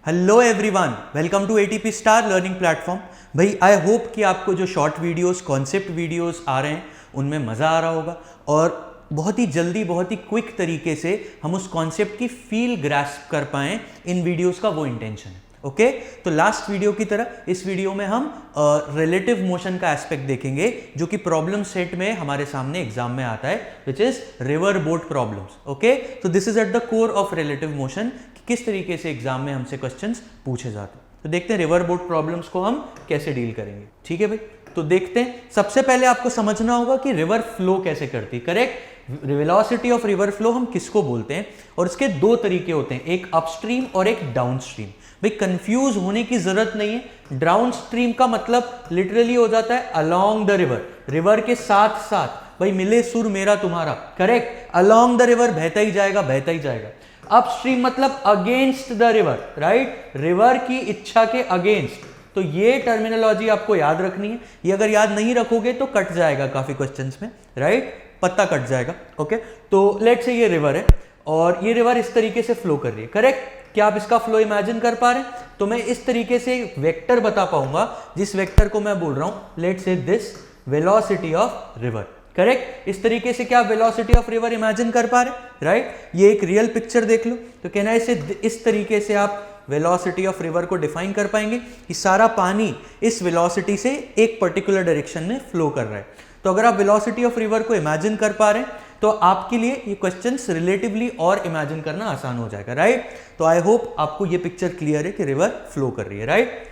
Hello everyone, welcome to ATP star learning platform. भाई I hope कि आपको जो शॉर्ट वीडियोस, कॉन्सेप्ट वीडियोस आ रहे हैं उनमें मज़ा आ रहा होगा और बहुत ही जल्दी, बहुत ही क्विक तरीके से हम उस कॉन्सेप्ट की फील ग्रास्प कर पाएँ इन वीडियोस का वो इंटेंशन है। ओके तो लास्ट वीडियो की तरह इस वीडियो में हम रिलेटिव मोशन का एस्पेक्ट देखेंगे जो कि प्रॉब्लम सेट में हमारे सामने एग्जाम में आता है, which is river boat problems. Okay तो this is at the core of relative motion, किस तरीके से एग्जाम में हमसे क्वेश्चंस पूछे जाते हैं। तो देखते हैं रिवर बोट प्रॉब्लम्स को हम कैसे डील करेंगे। ठीक है भाई, तो देखते हैं। सबसे पहले आपको समझना होगा कि रिवर फ्लो कैसे करती है। Correct, velocity of river flow हम किसको बोलते हैं, और इसके दो तरीके होते हैं, एक अपस्ट्रीम और एक डाउनस्ट्रीम। भाई कंफ्यूज होने की जरूरत नहीं है। डाउनस्ट्रीम का मतलब लिटरली हो जाता है अलोंग द रिवर, रिवर के साथ साथ। भाई मिले सुर मेरा तुम्हारा, करेक्ट, अलोंग द रिवर बहता ही जाएगा, बहता ही जाएगा। अपस्ट्रीम मतलब against the river, right, river की इच्छा के अगेंस्ट। तो ये टर्मिनोलॉजी आपको याद रखनी है। ये अगर याद नहीं रखोगे तो कट जाएगा काफी क्वेश्चंस में, राइट, पत्ता कट जाएगा। ओके तो लेट से ये रिवर है और ये रिवर इस तरीके से फ्लो कर रही है। करेक्ट, क्या आप इसका फ्लो इमेजिन कर पा रहे हैं? तो मैं इस तरीके से वेक्टर बता पाऊंगा जिस वेक्टर को मैं बोल रहा हूं लेट से this velocity of river. Correct, इस तरीके से क्या वेलोसिटी ऑफ रिवर इमेजिन कर पा रहे हैं? राइट, ये एक रियल पिक्चर देख लो। तो कहना है इसे इस तरीके से आप वेलोसिटी ऑफ रिवर को डिफाइन कर पाएंगे कि सारा पानी इस वेलोसिटी से एक पर्टिकुलर डायरेक्शन में फ्लो कर रहा है। तो अगर आप वेलोसिटी ऑफ रिवर को इमेजिन कर पा रहे हैं तो आपके लिए ये क्वेश्चंस रिलेटिवली और इमेजिन करना आसान हो जाएगा। राइट, तो आई होप आपको ये पिक्चर क्लियर है कि रिवर फ्लो कर रही है। राइट,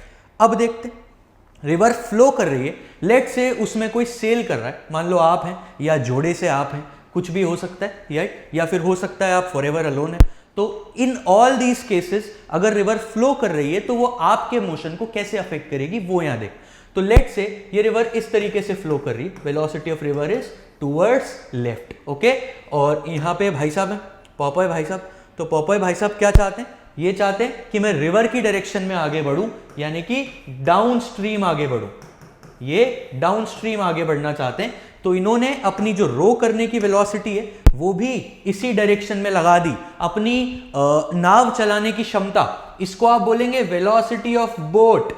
अब देखते हैं रिवर फ्लो कर रही है, लेट से उसमें कोई सेल कर रहा है, मान लो आप हैं या जोड़े से आप हैं, कुछ भी हो सकता है, राइट, या फिर हो सकता है आप फॉरएवर अलोन है। तो इन ऑल दीज केसेस अगर रिवर फ्लो कर रही है तो वो आपके मोशन को कैसे अफेक्ट करेगी वो यहां देख। तो लेट से ये रिवर इस तरीके से फ्लो कर रही है, velocity of river is towards left. Okay, और यहाँ पे भाई साहब हैं, पॉपॉय भाई साहब। तो पॉपॉय भाई साहब क्या चाहते हैं? ये चाहते हैं कि मैं रिवर की डायरेक्शन में आगे बढ़ूं, यानी कि डाउन स्ट्रीम आगे बढ़ूं। ये डाउन स्ट्रीम आगे बढ़ना चाहते हैं। तो इन्होंने अपनी जो रो करने की वेलोसिटी है वो भी इसी डायरेक्शन में लगा दी। अपनी नाव चलाने की क्षमता, इसको आप बोलेंगे velocity of boat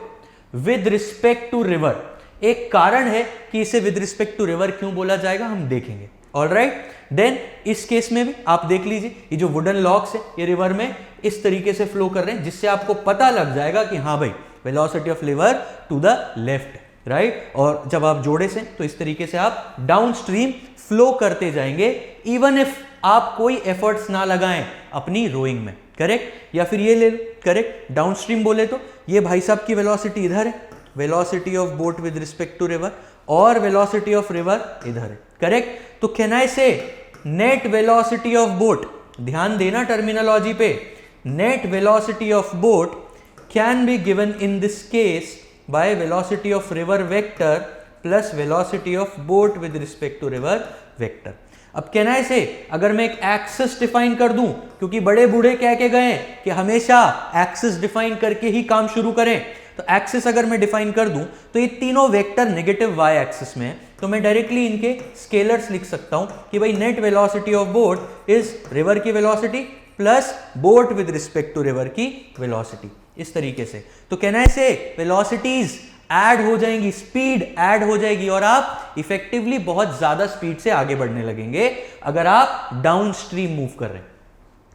with respect to river. एक कारण है कि इसे विद रिस्पेक्ट टू रिवर क्यों बोला जाएगा, हम देखेंगे। ऑलराइट, देन इस केस में भी आप देख लीजिए, ये जो वुडन लॉक्स है ये रिवर में इस तरीके से फ्लो कर रहे हैं, जिससे आपको पता लग जाएगा कि हाँ भाई velocity of river to the left, right. और जब आप जोड़े से तो इस तरीके से आप डाउन स्ट्रीम फ्लो करते जाएंगे, इवन इफ आप कोई एफर्ट्स ना लगाएं अपनी रोइंग में। करेक्ट, या फिर ये ले लो, करेक्ट, डाउन स्ट्रीम बोले तो ये भाई साहब की वेलोसिटी इधर है, velocity of boat with respect to river, और वेलोसिटी ऑफ रिवर इधर है। करेक्ट, तो कैन आई से नेट वेलोसिटी ऑफ बोट, ध्यान देना टर्मिनोलॉजी पे, net velocity of boat can be given in this case by velocity of river vector plus velocity of boat with respect to river vector. अब कहना है से अगर मैं एक एक्सिस डिफाइन कर दूं, क्योंकि बड़े बूढ़े कह के गए कि हमेशा एक्सिस डिफाइन करके ही काम शुरू करें, तो एक्सिस अगर मैं डिफाइन कर दूं तो ये तीनों वेक्टर नेगेटिव वाई एक्सिस में है, तो मैं डायरेक्टली इनके स्केलर्स लिख सकता हूं कि भाई net velocity of boat is river की velocity plus boat with respect to river की वेलोसिटी, इस तरीके से। तो कहना है से वेलोसिटीज ऐड हो जाएंगी, स्पीड ऐड हो जाएगी और आप इफेक्टिवली बहुत ज्यादा स्पीड से आगे बढ़ने लगेंगे अगर आप डाउन स्ट्रीम मूव कर रहे हैं।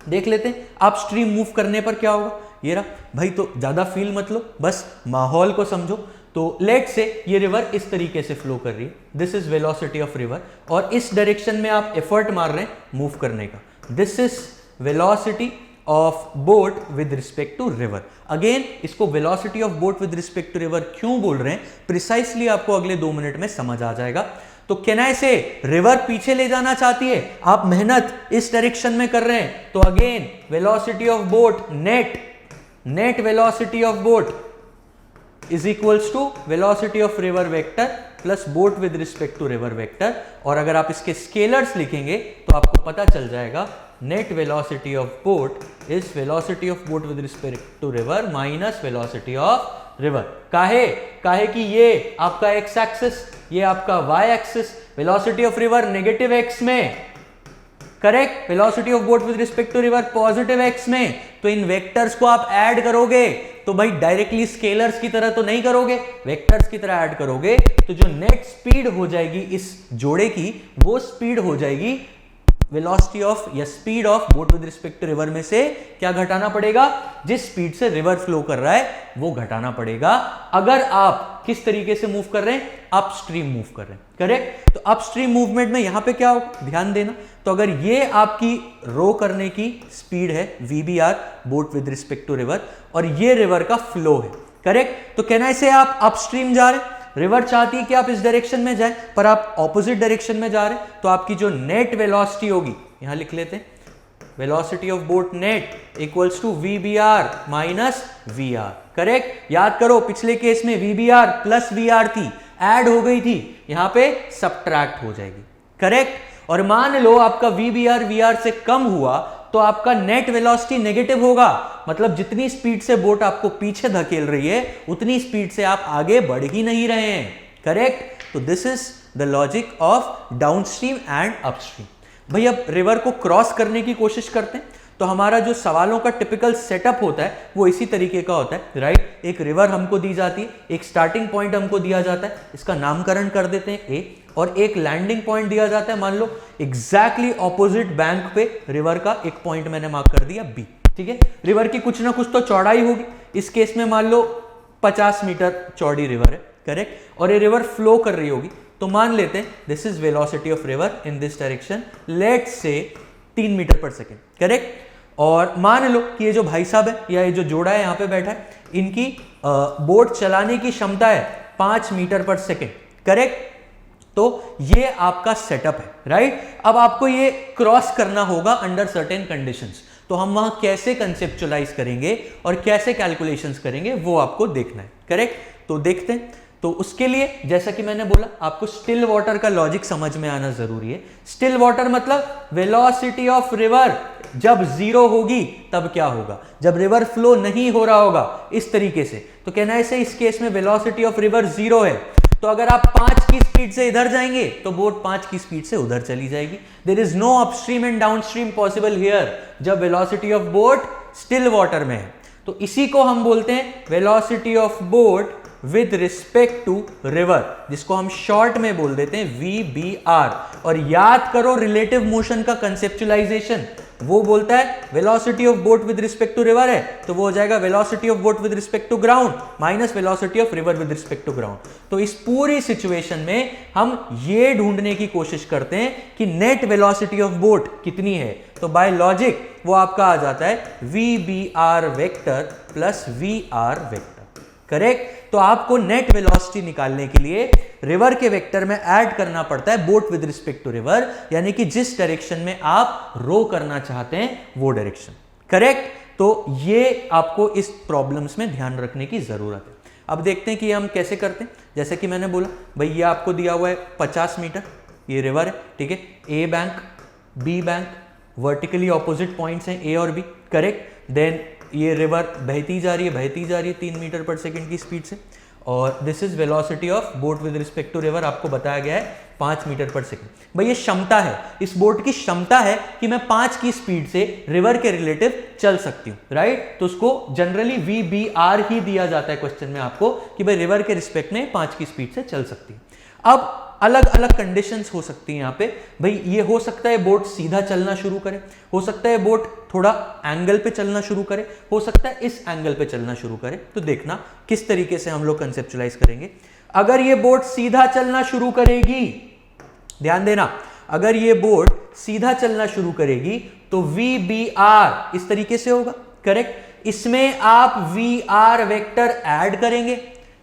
देख लेते हैं अप स्ट्रीम मूव करने पर क्या होगा। ये रहा भाई, तो ज्यादा फील मत लो, बस माहौल को समझो। तो लेट से ये रिवर इस तरीके से फ्लो कर रही है, this is velocity of river, और इस डायरेक्शन में आप एफर्ट मार रहे हैं मूव करने का, this is velocity of boat with respect to river. Again इसको velocity of boat with respect to river क्यों बोल रहे हैं प्रिसाइसली आपको अगले 2 मिनट में समझ आ जाएगा। तो कहना है से रिवर पीछे ले जाना चाहती है, आप मेहनत इस डायरेक्शन में कर रहे हैं, तो again velocity of boat net velocity of boat is equals to velocity of river vector plus boat with respect to river vector. और अगर आप इसके स्केलर्स लिखेंगे तो आपको पता चल जाएगा net velocity of boat is velocity of boat with respect to river minus velocity of river. काहे कि ये आपका एक्स एक्सिस, ये आपका y axis, velocity of river negative x में, correct. Velocity of boat with respect to river positive x में, तो इन vectors को आप ऐड करोगे तो भाई डायरेक्टली स्केलर्स की तरह तो नहीं करोगे, वेक्टर्स की तरह ऐड करोगे, तो जो नेट स्पीड हो जाएगी इस जोड़े की वो स्पीड हो जाएगी वेलोसिटी ऑफ या speed of boat with respect to river में से क्या घटाना पड़ेगा, जिस स्पीड से रिवर फ्लो कर रहा है वो घटाना पड़ेगा। अगर आप किस तरीके से मूव कर रहे हैं, अपस्ट्रीम मूव कर रहे हैं, करेक्ट। तो अपस्ट्रीम मूवमेंट में यहां पे क्या होगा, ध्यान देना। तो अगर ये आपकी रो करने की स्पीड है VBR boat with respect to river और ये रिवर का फ्लो है, करेक्ट। तो कहना इसे आप अपस्ट्रीम जा रहे हैं, रिवर चाहती है कि आप इस डायरेक्शन में जाएं पर आप ऑपोजिट डायरेक्शन में जा रहे हैं, तो आपकी जो नेट वेलोसिटी होगी, यहां लिख लेते हैं, velocity of boat net equals to VBR minus VR, correct. याद करो पिछले केस में VBR प्लस VR थी, ऐड हो गई थी, यहां पे सब्ट्रैक्ट हो जाएगी, करेक्ट। और मान लो आपका VBR VR से कम हुआ तो आपका नेट वेलोसिटी नेगेटिव होगा, मतलब जितनी स्पीड से बोट आपको पीछे धकेल रही है उतनी स्पीड से आप आगे बढ़ ही नहीं रहे हैं, करेक्ट। तो this is the logic of downstream and upstream. भाई अब रिवर को क्रॉस करने की कोशिश करते हैं, तो हमारा जो सवालों का टिपिकल सेटअप होता है वो इसी तरीके का होता है, राइट। एक रिवर हमको दी जाती है, एक स्टार्टिंग पॉइंट हमको दिया जाता है, इसका नामकरण कर देते हैं A, और एक लैंडिंग पॉइंट दिया जाता है, मान लो एग्जैक्टली ऑपोजिट बैंक पे रिवर का एक पॉइंट मैंने मार्क कर दिया B, ठीक है। रिवर की कुछ ना कुछ तो चौड़ाई होगी, इस केस में मान लो 50 मीटर चौड़ी रिवर है, करेक्ट। और ये रिवर फ्लो कर रही होगी, तो मान लेते हैं this is velocity of river in this direction, let's say 3 metre पर सेकेंड, करेक्ट। और मान लो कि ये जो भाई साहब है या ये जो जोड़ा है यहाँ पे बैठा है, इनकी बोट चलाने की क्षमता है 5 मीटर पर सेकेंड, करेक्ट। तो ये आपका सेटअप है, राइट। अब आपको ये क्रॉस करना होगा अंडर सर्टेन कंडीशंस, तो हम वहां कैसे कंसेप्चुलाइज करेंगे और कैसे कैलकुलेशंस करेंगे वो आपको देखना है, करेक्ट। तो देखते हैं। तो उसके लिए जैसा कि मैंने बोला आपको स्टिल वाटर का लॉजिक समझ में आना जरूरी है। स्टिल वाटर मतलब वेलोसिटी ऑफ रिवर जब 0 होगी तब क्या होगा, जब रिवर फ्लो नहीं हो रहा होगा, इस तरीके से। तो कहना है इस केस में वेलोसिटी ऑफ रिवर 0 है, तो अगर आप 5 की स्पीड से इधर जाएंगे तो बोट 5 की स्पीड से उधर चली जाएगी। There is no upstream and downstream possible here जब velocity of boat still water में है। तो इसी को हम बोलते हैं velocity of boat with respect to river, जिसको हम शॉर्ट में बोल देते हैं VBR। और याद करो रिलेटिव मोशन का कंसेप्चुलाइजेशन, वो बोलता है velocity of boat with respect to river है तो वो हो जाएगा velocity of boat with respect to ground minus velocity of river with respect to ground. तो इस पूरी सिचुएशन में हम ये ढूंढने की कोशिश करते हैं कि नेट वेलोसिटी ऑफ बोट कितनी है, तो बाय लॉजिक वो आपका आ जाता है VBR vector plus VR vector, correct. तो आपको नेट वेलोसिटी निकालने के लिए रिवर के वेक्टर में ऐड करना पड़ता है boat with respect to river, यानी कि जिस डायरेक्शन में आप रो करना चाहते हैं वो डायरेक्शन, करेक्ट। तो ये आपको इस प्रॉब्लम्स में ध्यान रखने की जरूरत है। अब देखते हैं कि हम कैसे करते हैं। जैसे कि मैंने बोला भाई ये आपको दिया हुआ है 50 मीटर, ये रिवर है, ठीक है। A bank B bank vertically opposite points हैं A और B, करेक्ट। देन ये रिवर बहती जा रही है 3 मीटर पर सेकंड की स्पीड से, और this is velocity of boat with respect to river, आपको बताया गया है 5 मीटर पर सेकंड। भाई ये क्षमता है, इस बोट की क्षमता है कि मैं 5 की स्पीड से रिवर के रिलेटिव चल सकती हूँ, राइट। तो उसको जनरली VBR ही दिया जाता है क्वेश्चन में आपको कि भाई रिवर के रिस्पेक्ट में 5 की स्पीड से चल सकती है। अब अलग अलग कंडीशंस हो सकती हैं यहाँ पे। भाई ये हो सकता है बोट सीधा चलना शुरू करे, हो सकता है बोट थोड़ा एंगल पे चलना शुरू करे, हो सकता है इस एंगल पे चलना शुरू करे। तो देखना किस तरीके से हम लोग कंसेप्चुलाइज करेंगे। अगर ये बोट सीधा चलना शुरू करेगी, ध्यान देना, अगर ये बोट सीधा चलना शुरू करेगी तो VBR इस तरीके से होगा, करेक्ट। इसमें आप VR वेक्टर ऐड करेंगे।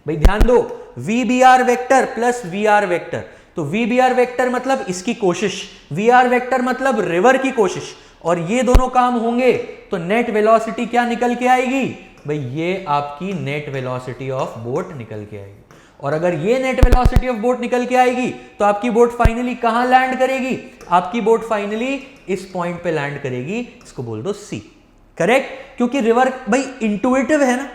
भाई ध्यान दो, VBR vector plus VR vector, तो VBR वेक्टर मतलब इसकी कोशिश, VR वेक्टर मतलब रिवर की कोशिश, और ये दोनों काम होंगे तो नेट वेलोसिटी क्या निकल के आएगी, भाई ये आपकी नेट वेलोसिटी ऑफ बोट निकल के आएगी। और अगर ये नेट वेलोसिटी ऑफ बोट निकल के आएगी तो आपकी बोट फाइनली कहां लैंड करेगी, आपकी बोट फाइनली इस पॉइंट पे लैंड करेगी, इसको बोल दो C, करेक्ट। क्योंकि रिवर भाई इंटुइटिव है ना,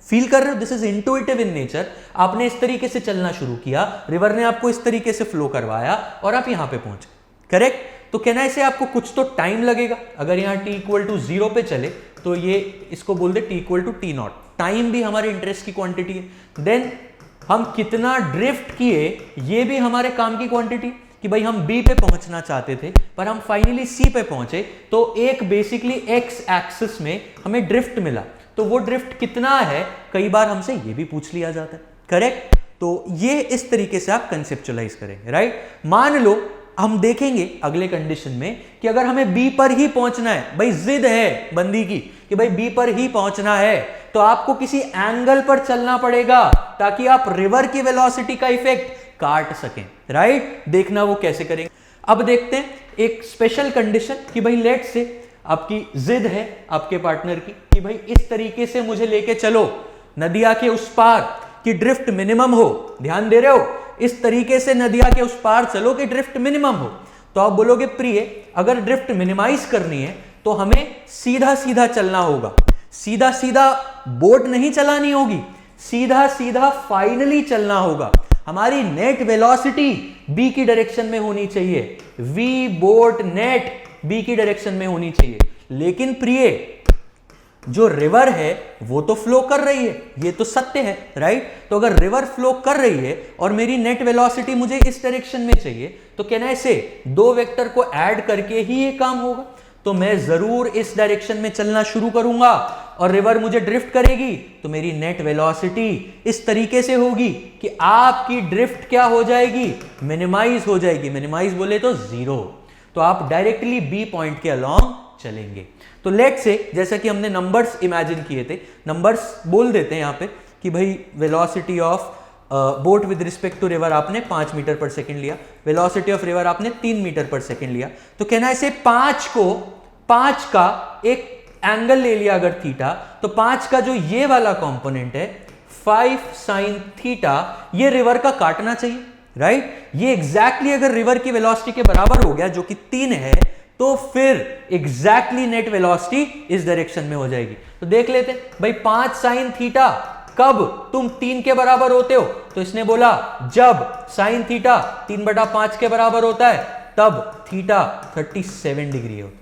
फील कर रहे हो, this is intuitive in nature. आपने इस तरीके से चलना शुरू किया, रिवर ने आपको इस तरीके से फ्लो करवाया और आप यहां पे पहुंचे, करेक्ट। तो कहना इसे आपको कुछ तो टाइम लगेगा। अगर यहाँ t इक्वल टू 0 पे चले तो ये इसको बोल दे t equal to t naught. Time भी हमारे इंटरेस्ट की क्वांटिटी है। देन हम कितना ड्रिफ्ट किए ये भी हमारे काम की क्वांटिटी, कि भाई हम B पे पहुंचना चाहते थे पर हम फाइनली C पे पहुंचे, तो एक बेसिकली x एक्सिस में हमें ड्रिफ्ट मिला। तो वो ड्रिफ्ट कितना है, कई बार हमसे ये भी पूछ लिया जाता है, करेक्ट। तो ये इस तरीके से आप कंसेप्चुअलाइज करेंगे, राइट। मान लो हम देखेंगे अगले कंडीशन में कि अगर हमें बी पर ही पहुंचना है, भाई जिद है बंदी की कि भाई बी पर ही पहुंचना है, तो आपको किसी एंगल पर चलना पड़ेगा ताकि आप रिवर की वेलोसिटी का इफेक्ट काट सकें, राइट। देखना वो कैसे करेंगे। अब देखते हैं एक स्पेशल कंडीशन कि भाई लेट से आपकी जिद है आपके पार्टनर की कि भाई इस तरीके से मुझे लेके चलो नदिया के उस पार कि ड्रिफ्ट मिनिमम हो। ध्यान दे रहे हो, इस तरीके से नदिया के उस पार चलो कि ड्रिफ्ट मिनिमम हो। तो आप बोलोगे प्रिय, अगर ड्रिफ्ट मिनिमाइज करनी है तो हमें सीधा सीधा चलना होगा। सीधा सीधा बोट नहीं चलानी होगी, सीधा सीधा फाइनली चलना होगा। हमारी नेट वेलोसिटी बी की डायरेक्शन में होनी चाहिए, वी बोट नेट बी की डायरेक्शन में होनी चाहिए। लेकिन प्रिय, जो रिवर है वो तो फ्लो कर रही है, ये तो सत्य है, राइट। तो अगर रिवर फ्लो कर रही है और मेरी नेट वेलोसिटी मुझे इस डायरेक्शन में चाहिए, तो कहना है इसे दो वेक्टर को ऐड करके ही ये काम होगा। तो मैं जरूर इस डायरेक्शन में चलना शुरू करूंगा और रिवर मुझे ड्रिफ्ट करेगी, तो मेरी नेट वेलोसिटी इस तरीके से होगी कि आपकी ड्रिफ्ट क्या हो जाएगी, मिनिमाइज हो जाएगी। मिनिमाइज बोले तो 0। तो आप डायरेक्टली बी पॉइंट के अलोंग चलेंगे। तो लेट से जैसा कि हमने नंबर्स इमेजिन किए थे, नंबर्स बोल देते हैं यहां पे कि भाई velocity of boat with respect to river आपने 5 मीटर पर सेकंड लिया, वेलोसिटी ऑफ रिवर आपने 3 मीटर पर सेकंड लिया। तो कहना है इसे 5 का एक एंगल ले लिया अगर थीटा, तो 5 का जो ये वाला कंपोनेंट है 5 sin थीटा, ये रिवर का काटना चाहिए, राइट। ये एग्जैक्टली अगर रिवर की वेलोसिटी के बराबर हो गया जो कि 3 है, तो फिर एग्जैक्टली नेट वेलोसिटी इस डायरेक्शन में हो जाएगी। तो देख लेते भाई 5 sin थीटा कब तुम 3 के बराबर होते हो, तो इसने बोला जब sin थीटा 3/5 के बराबर होता है तब थीटा 37 डिग्री होता है,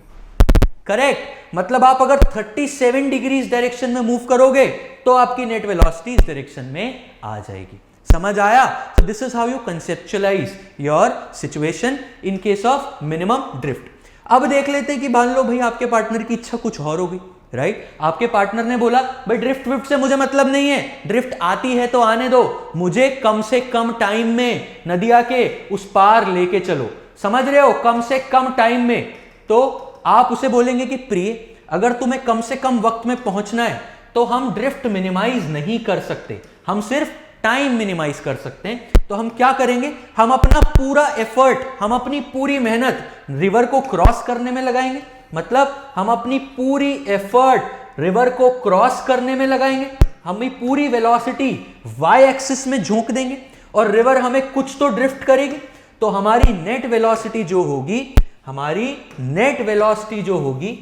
करेक्ट। मतलब आप अगर 37 डिग्री इस डायरेक्शन में मूव करोगे तो आपकी नेट वेलोसिटी इस डायरेक्शन में आ जाएगी। समझ आया? So this is how you conceptualize your situation in case of minimum drift. अब देख लेते हैं कि मान लो भाई आपके पार्टनर की इच्छा कुछ और हो गई, राइट। आपके पार्टनर ने बोला भाई ड्रिफ्ट विफ्ट से मुझे मतलब नहीं है, ड्रिफ्ट आती है तो आने दो, मुझे कम से कम टाइम में नदिया के उस पार लेके चलो। समझ रहे हो, कम से कम टाइम में। तो आप उसे बोलेंगे कि प्रिय, अगर तुम्हें कम से कम वक्त में पहुंचना है तो हम ड्रिफ्ट मिनिमाइज नहीं कर सकते, हम सिर्फ टाइम मिनिमाइज कर सकते हैं। तो हम क्या करेंगे, हम अपना पूरा एफर्ट, हम अपनी पूरी मेहनत रिवर को क्रॉस करने में लगाएंगे। मतलब हम अपनी पूरी एफर्ट रिवर को क्रॉस करने में लगाएंगे, हम पूरी वेलोसिटी वाई एक्सिस में झोंक देंगे और रिवर हमें कुछ तो ड्रिफ्ट करेगी। तो हमारी नेट वेलोसिटी जो होगी, हमारी नेट वेलोसिटी जो होगी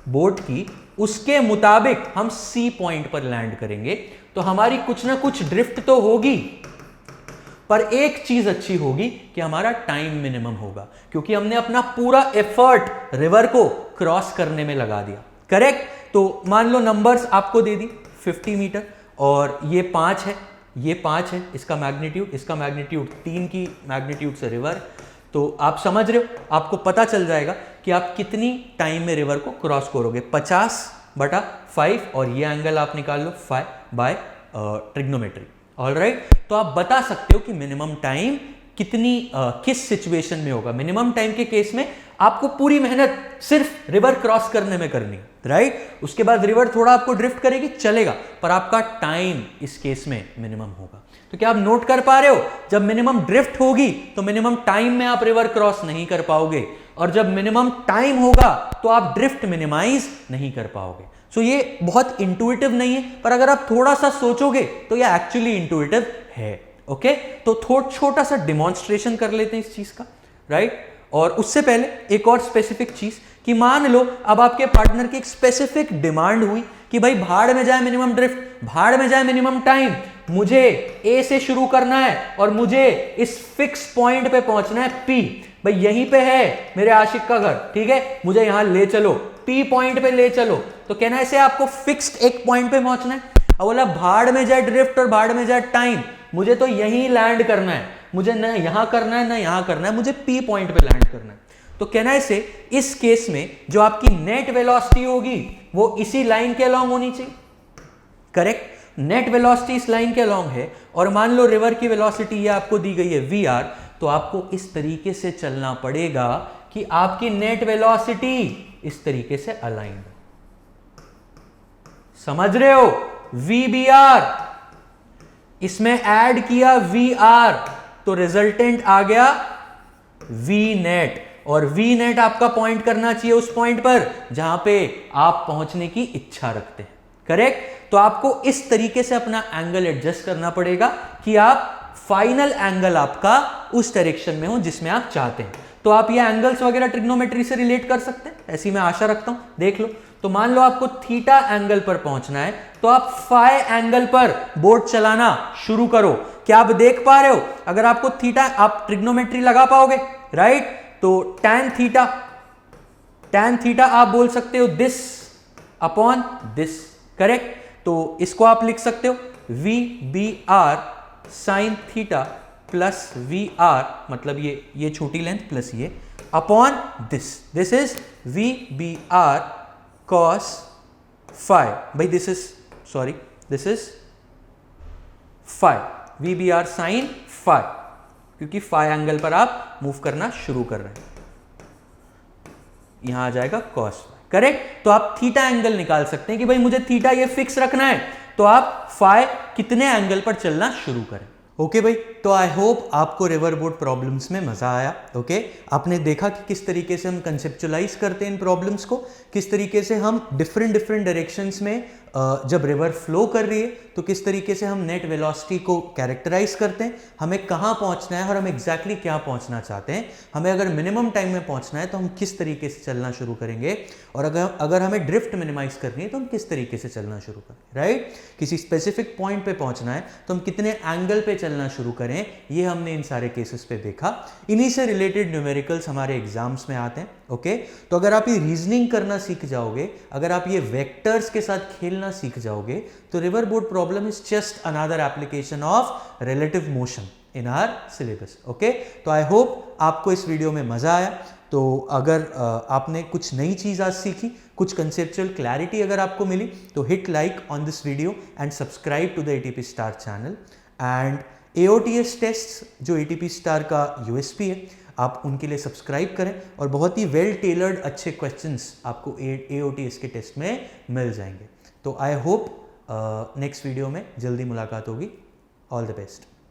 बोट की, उसके मुताबिक हम सी पॉइंट पर लैंड करेंगे। तो हमारी कुछ ना कुछ ड्रिफ्ट तो होगी, पर एक चीज अच्छी होगी कि हमारा टाइम मिनिमम होगा, क्योंकि हमने अपना पूरा एफर्ट रिवर को क्रॉस करने में लगा दिया, करेक्ट। तो मान लो नंबर्स आपको दे दी 50 मीटर और ये 5 है, ये 5 है, इसका मैग्नीट्यूड 3 की मैग्नीट्यूड से रिवर। तो आप समझ रहे हो, आपको पता चल जाएगा कि आप कितनी टाइम में रिवर को क्रॉस करोगे, 50/5, और ये एंगल आप निकाल लो 5 बाय ट्रिग्नोमेट्री। ऑलराइट, तो आप बता सकते हो कि मिनिमम टाइम कितनी किस सिचुएशन में होगा। मिनिमम टाइम के केस में आपको पूरी मेहनत सिर्फ रिवर क्रॉस करने में करनी है, राइट। उसके बाद रिवर थोड़ा आपको ड्रिफ्ट करेगी, चलेगा, पर आपका टाइम इस केस में मिनिमम होगा। तो क्या आप नोट कर पा रहे हो, जब मिनिमम ड्रिफ्ट होगी तो मिनिमम टाइम में आप रिवर क्रॉस नहीं कर पाओगे, और जब मिनिमम टाइम होगा तो आप ड्रिफ्ट मिनिमाइज नहीं कर पाओगे। सो ये बहुत इंटुइटिव नहीं है, पर अगर आप थोड़ा सा सोचोगे तो ये एक्चुअली इंटुइटिव है। ओके, तो छोटा सा डिमॉन्स्ट्रेशन कर लेते हैं इस चीज का, राइट। और उससे पहले एक और स्पेसिफिक चीज कि मान लो अब आपके पार्टनर की एक स्पेसिफिक डिमांड हुई कि भाई भाड़ में जाए मिनिमम ड्रिफ्ट, भाड़ में जाए मिनिमम टाइम, मुझे ए से शुरू करना है और मुझे इस फिक्स पॉइंट पे पहुंचना है पी। भाई यहीं पे है मेरे आशिक का घर, ठीक है, मुझे यहां ले चलो, पी पॉइंट पे ले चलो। तो कहना ऐसे आपको फिक्स्ड एक पॉइंट पे पहुंचना है। अब बोला भाड़ में जाए ड्रिफ्ट और भाड़ में जाए टाइम, मुझे तो यहीं लैंड करना है, मुझे ना यहां करना है ना यहां करना है, मुझे पी पॉइंट पे लैंड करना है। तो कहना ऐसे इस केस में जो आपकी नेट वेलोसिटी होगी वो इसी लाइन के अलोंग होनी चाहिए, करेक्ट। नेट वेलोसिटी इस लाइन के अलोंग है और मान लो रिवर की वेलोसिटी ये आपको दी गई है वी आर, तो आपको इस तरीके से चलना पड़ेगा कि आपकी नेट वेलोसिटी इस तरीके से अलाइंड, समझ रहे हो। वी बी आर, इसमें ऐड किया वी आर, तो रिजल्टेंट आ गया वी नेट, और वी नेट आपका पॉइंट करना चाहिए उस पॉइंट पर जहां पे आप पहुंचने की इच्छा रखते हैं, करेक्ट। तो आपको इस तरीके से अपना एंगल एडजस्ट करना पड़ेगा कि आप फाइनल एंगल आपका उस डायरेक्शन में हो जिसमें आप चाहते हैं। तो आप ये एंगल्स वगैरह ट्रिग्नोमेट्री से रिलेट कर सकते हैं, ऐसी मैं आशा रखता हूं, देख लो। तो मान लो आपको थीटा एंगल पर पहुंचना है, तो आप फाई एंगल पर बोट चलाना शुरू करो। क्या आप देख पा रहे हो, अगर आपको थीटा, आप ट्रिग्नोमेट्री लगा पाओगे, राइट। तो टैन थीटा आप बोल सकते हो दिस अपॉन दिस, करेक्ट। तो इसको आप लिख सकते हो V B R sine theta plus V R, मतलब ये छोटी लेंथ प्लस ये upon this is V B R cos phi, भाई this is phi, V B R sine phi, क्योंकि फाई एंगल पर आप मूव करना शुरू कर रहे हैं, यहां आ जाएगा कॉस फाई, करेक्ट। तो आप थीटा एंगल निकाल सकते हैं कि भाई मुझे थीटा ये फिक्स रखना है, तो आप फाई कितने एंगल पर चलना शुरू करें। ओके भाई, तो आई होप आपको रिवर बोट प्रॉब्लम्स में मजा आया। ओके, आपने देखा कि किस तरीके से हम कंसेप्चुलाइज करते हैं इन प्रॉब्लम्स को, किस तरीके से हम डिफरेंट डायरेक्शंस में जब रिवर फ्लो कर रही है तो किस तरीके से हम नेट वेलोसिटी को कैरेक्टराइज करते हैं, हमें कहाँ पहुँचना है और हम एग्जैक्टली क्या पहुँचना चाहते हैं, हमें अगर मिनिमम टाइम में पहुँचना है तो हम किस तरीके से चलना शुरू करेंगे, और अगर हमें ड्रिफ्ट मिनिमाइज करनी है तो हम किस तरीके से चलना शुरू करें, राइट। किसी स्पेसिफिक पॉइंट पे पहुँचना है तो हम कितने एंगल पे चलना शुरू करें, ये हमने इन सारे केसेस पे देखा। इन्हीं से रिलेटेड न्यूमेरिकल्स हमारे एग्जाम्स में आते हैं। ओके, तो अगर आप ये रीजनिंग करना सीख जाओगे, अगर आप ये वेक्टर्स के साथ खेलना सीख जाओगे, तो river boat problem is just another application of relative motion in our syllabus. Okay, तो आई होप आपको इस वीडियो में मजा आया। तो अगर आपने कुछ नई चीज़ आज सीखी, कुछ कंसेप्चुअल क्लैरिटी अगर आपको मिली, तो hit like on this video and subscribe to the ATP Star channel. And AOTS test जो ATP स्टार का USP है, आप उनके लिए सब्सक्राइब करें और बहुत ही वेल टेलर्ड अच्छे क्वेश्चंस आपको AOTS के टेस्ट में मिल जाएंगे। तो आई होप नेक्स्ट वीडियो में जल्दी मुलाकात होगी। All the best.